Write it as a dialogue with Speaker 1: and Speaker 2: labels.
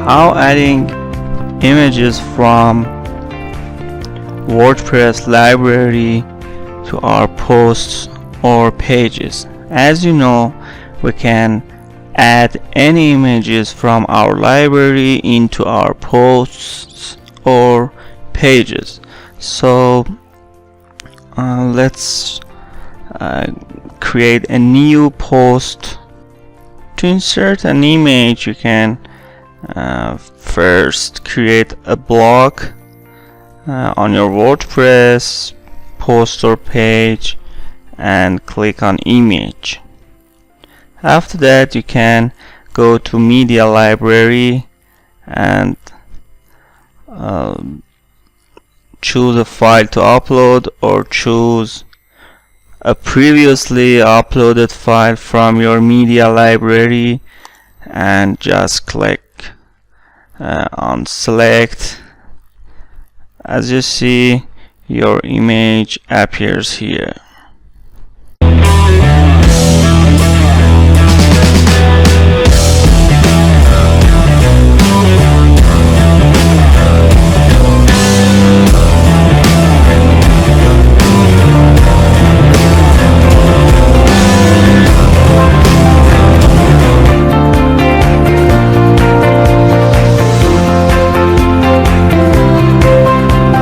Speaker 1: how adding images from WordPress library to our posts or pages. As you know, we can add any images from our library into our posts or pages. So let's create a new post. To insert an image, you can first create a block on your WordPress post or page and click on image. After that, you can go to media library and choose a file to upload, or choose a previously uploaded file from your media library and just click on select. As you see, your image appears here.